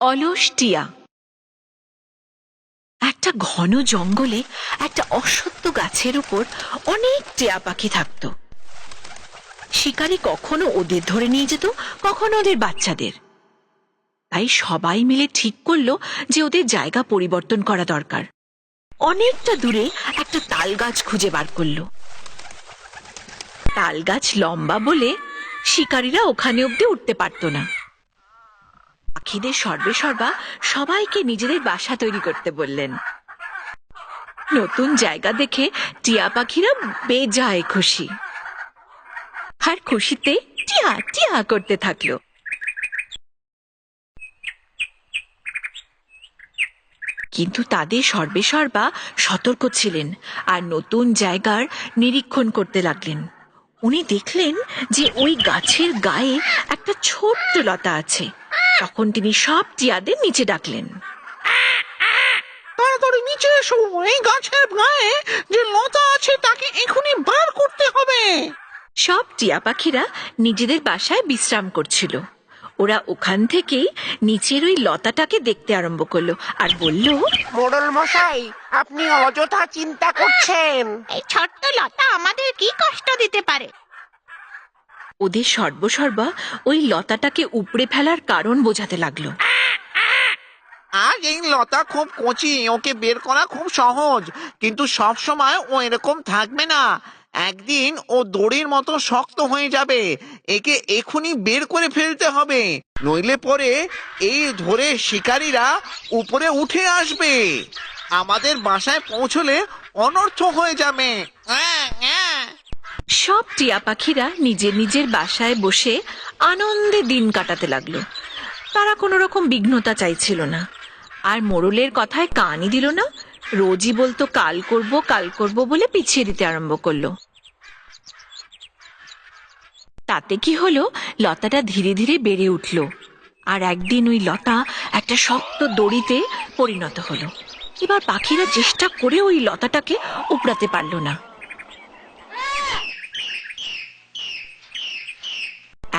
অলস টিয়া। একটা ঘন জঙ্গলে একটা অশ্বত্থ গাছের উপর অনেক টিয়া পাখি থাকত। শিকারী কখনো ওদের ধরে নিয়ে যেত, কখনো ওদের বাচ্চাদের। তাই সবাই মিলে ঠিক করলো যে ওদের জায়গা পরিবর্তন করা দরকার। অনেকটা দূরে একটা তাল গাছ খুঁজে বার করলো। তাল গাছ লম্বা বলে শিকারীরা ওখানে অব্দি উঠতে পারত না। পাখিদের সর্বেসর্বা সবাইকে নিজেদের বাসা তৈরি করতে বললেন। নতুন জায়গা দেখে টিয়া পাখিরা বেজায় খুশি, আর খুশিতে টিয়া টিয়া করতে থাকলো। কিন্তু তাদের সর্বেসর্বা সতর্ক ছিলেন আর নতুন জায়গার নিরীক্ষণ করতে লাগলেন। উনি দেখলেন যে ওই গাছের গায়ে একটা ছোট্ট লতা আছে। তখন তিনি সব টিয়াদের নিচে ডাকলেন, তাড়াতাড়ি নিচে এসো, এই গাছের গায়ে যে লতা আছে তাকে এখনই বার করতে হবে। সব টিয়া পাখিরা নিজেদের বাসায় বিশ্রাম করছিল। ওরা ওখান থেকেই নিচের ওই লতাটাকে দেখতে আরম্ভ করলো আর বলল, মোড়ল মশাই, আপনি অযথা চিন্তা করছেন। এই ছোট্ট লতা আমাদের কি কষ্ট দিতে পারে? ওদের সর্বসর্বা ওই লতাটাকে উপড়ে ফেলার কারণ বোঝাতে লাগলো। আজ এই লতা খুব কচি, ওকে বের করা খুব সহজ, কিন্তু সব সময় ও এরকম থাকবে না। একদিন ও দড়ির মতো শক্ত হয়ে যাবে। একে এখনই বের করে ফেলতে হবে, নইলে পরে এই ধরে শিকারীরা উপরে উঠে আসবে। আমাদের বাসায় পৌঁছলে অনর্থ হয়ে যাবে। সব টিয়া পাখিরা নিজের নিজের বাসায় বসে আনন্দে দিন কাটাতে লাগলো। তারা কোনো রকম বিঘ্নতা চাইছিল না, আর মোড়লের কথায় কানই দিল না। রোজই বলতো কাল করব বলে পিছিয়ে দিতে আরম্ভ করলো। তাতে কি হলো, লতাটা ধীরে ধীরে বেড়ে উঠল, আর একদিন ওই লতা একটা শক্ত দড়িতে পরিণত হলো। এবার পাখিরা চেষ্টা করে ওই লতাটাকে উপড়াতে পারল না।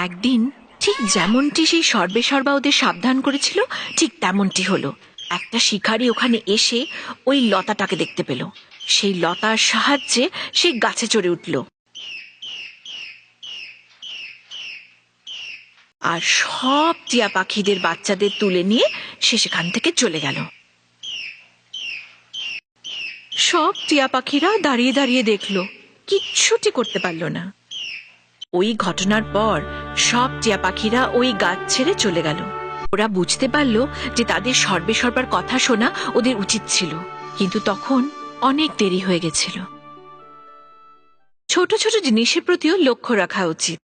একদিন ঠিক যেমনটি সেই সর্বেসর্বা ওদের সাবধান করেছিল, ঠিক তেমনটি হলো। একটা শিকারী ওখানে এসে ওই লতাটাকে দেখতে পেল। সেই লতার সাহায্যে সে গাছে চড়ে উঠল আর সব টিয়া পাখিদের বাচ্চাদের তুলে নিয়ে সে সেখান থেকে চলে গেল। সব টিয়া পাখিরা দাঁড়িয়ে দাঁড়িয়ে দেখলো, কিচ্ছুটি করতে পারল না। ওই ঘটনার পর সব টিয়া পাখিরা ওই গাছ ছেড়ে চলে গেল। ওরা বুঝতে পারল যে তাদের সর্বেসর্বার কথা শোনা ওদের উচিত ছিল, কিন্তু তখন অনেক দেরি হয়ে গেছিল। ছোট ছোট জিনিসের প্রতিও লক্ষ্য রাখা উচিত।